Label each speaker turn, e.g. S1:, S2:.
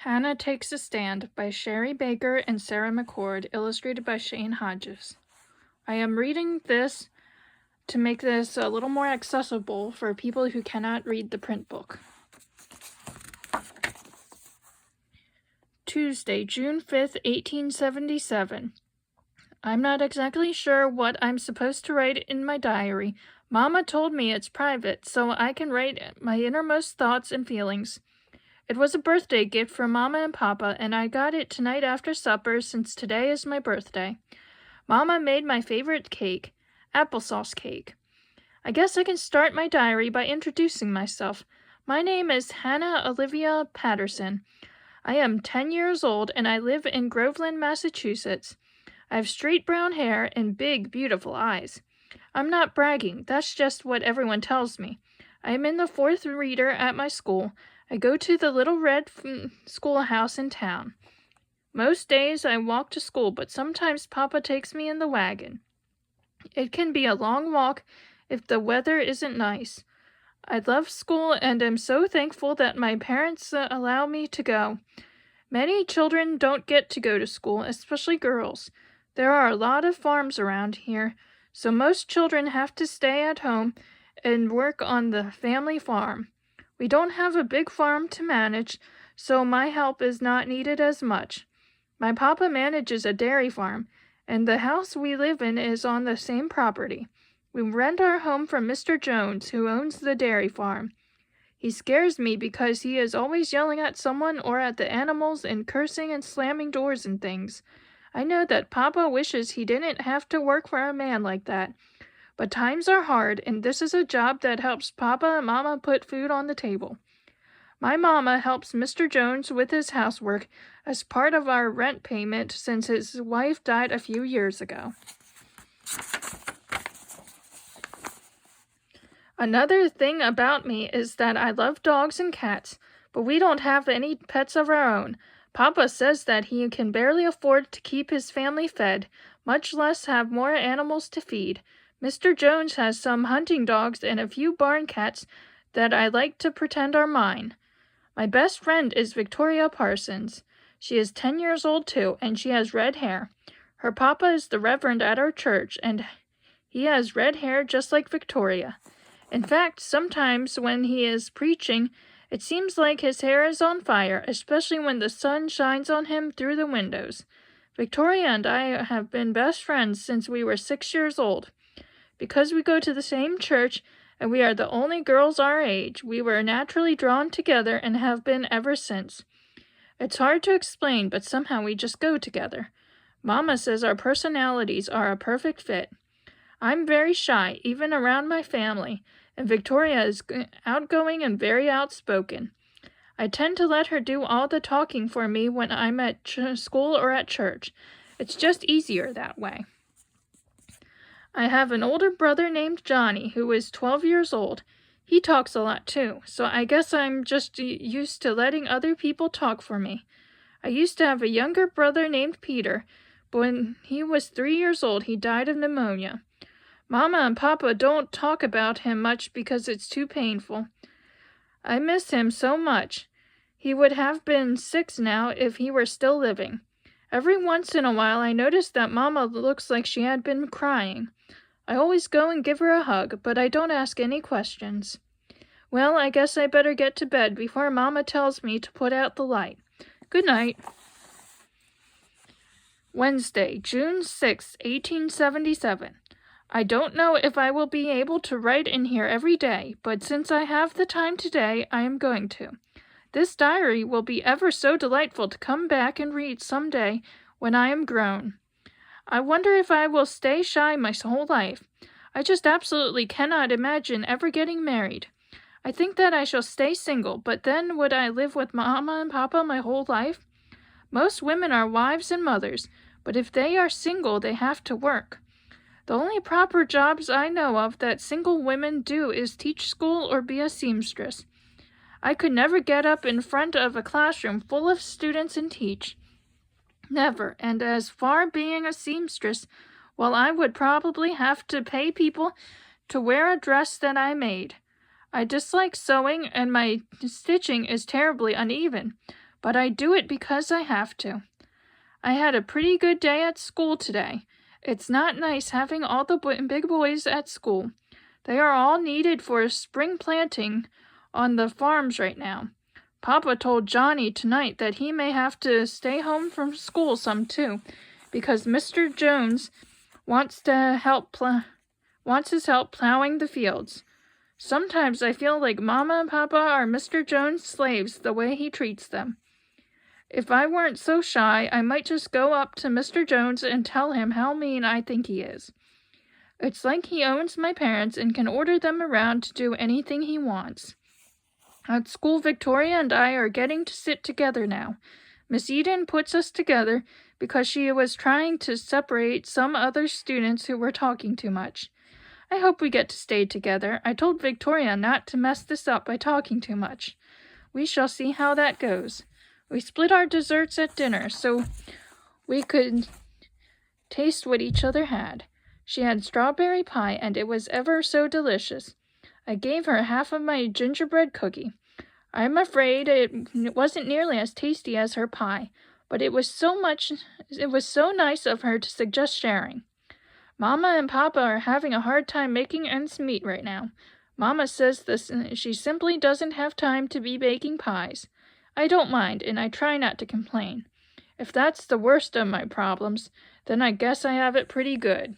S1: Hannah Takes a Stand by Sherry Baker and Sarah McCord, illustrated by Shane Hodges. I am reading this to make this a little more accessible for people who cannot read the print book. Tuesday, June 5th, 1877. I'm not exactly sure what I'm supposed to write in my diary. Mama told me it's private, so I can write my innermost thoughts and feelings. It was a birthday gift from Mama and Papa, and I got it tonight after supper since today is my birthday. Mama made my favorite cake, applesauce cake. I guess I can start my diary by introducing myself. My name is Hannah Olivia Patterson. I am 10 years old, and I live in Groveland, Massachusetts. I have straight brown hair and big, beautiful eyes. I'm not bragging, that's just what everyone tells me. I am in the 4th reader at my school. I go to the little red schoolhouse in town. Most days I walk to school, but sometimes Papa takes me in the wagon. It can be a long walk if the weather isn't nice. I love school and am so thankful that my parents allow me to go. Many children don't get to go to school, especially girls. There are a lot of farms around here, so most children have to stay at home and work on the family farm. We don't have a big farm to manage, so my help is not needed as much. My papa manages a dairy farm, and the house we live in is on the same property. We rent our home from Mr. Jones, who owns the dairy farm. He scares me because he is always yelling at someone or at the animals and cursing and slamming doors and things. I know that Papa wishes he didn't have to work for a man like that. But times are hard, and this is a job that helps Papa and Mama put food on the table. My Mama helps Mr. Jones with his housework as part of our rent payment since his wife died a few years ago. Another thing about me is that I love dogs and cats, but we don't have any pets of our own. Papa says that he can barely afford to keep his family fed, much less have more animals to feed. Mr. Jones has some hunting dogs and a few barn cats that I like to pretend are mine. My best friend is Victoria Parsons. She is 10 years old too, and she has red hair. Her papa is the reverend at our church, and he has red hair just like Victoria. In fact, sometimes when he is preaching, it seems like his hair is on fire, especially when the sun shines on him through the windows. Victoria and I have been best friends since we were 6 years old. Because we go to the same church, and we are the only girls our age, we were naturally drawn together and have been ever since. It's hard to explain, but somehow we just go together. Mama says our personalities are a perfect fit. I'm very shy, even around my family, and Victoria is outgoing and very outspoken. I tend to let her do all the talking for me when I'm at school or at church. It's just easier that way. I have an older brother named Johnny, who is 12 years old. He talks a lot too, so I guess I'm just used to letting other people talk for me. I used to have a younger brother named Peter, but when he was 3 years old, he died of pneumonia. Mama and Papa don't talk about him much because it's too painful. I miss him so much. He would have been 6 now if he were still living. Every once in a while I notice that Mama looks like she had been crying. I always go and give her a hug, but I don't ask any questions. Well, I guess I better get to bed before Mama tells me to put out the light. Good night. Wednesday, June 6, 1877. I don't know if I will be able to write in here every day, but since I have the time today, I am going to. This diary will be ever so delightful to come back and read some day when I am grown. I wonder if I will stay shy my whole life. I just absolutely cannot imagine ever getting married. I think that I shall stay single, but then would I live with Mama and Papa my whole life? Most women are wives and mothers, but if they are single, they have to work. The only proper jobs I know of that single women do is teach school or be a seamstress. I could never get up in front of a classroom full of students and teach. Never, and as far being a seamstress, well, I would probably have to pay people to wear a dress that I made. I dislike sewing, and my stitching is terribly uneven, but I do it because I have to. I had a pretty good day at school today. It's not nice having all the big boys at school. They are all needed for spring planting on the farms right now. Papa told Johnny tonight that he may have to stay home from school some too, because Mr. Jones wants his help plowing the fields. Sometimes I feel like Mama and Papa are Mr. Jones' slaves the way he treats them. If I weren't so shy, I might just go up to Mr. Jones and tell him how mean I think he is. It's like he owns my parents and can order them around to do anything he wants. At school, Victoria and I are getting to sit together now. Miss Eden puts us together because she was trying to separate some other students who were talking too much. I hope we get to stay together. I told Victoria not to mess this up by talking too much. We shall see how that goes. We split our desserts at dinner so we could taste what each other had. She had strawberry pie, and it was ever so delicious. I gave her half of my gingerbread cookie. I'm afraid it wasn't nearly as tasty as her pie, but it was so nice of her to suggest sharing. Mama and Papa are having a hard time making ends meet right now. Mama says she simply doesn't have time to be baking pies. I don't mind, and I try not to complain. If that's the worst of my problems, then I guess I have it pretty good.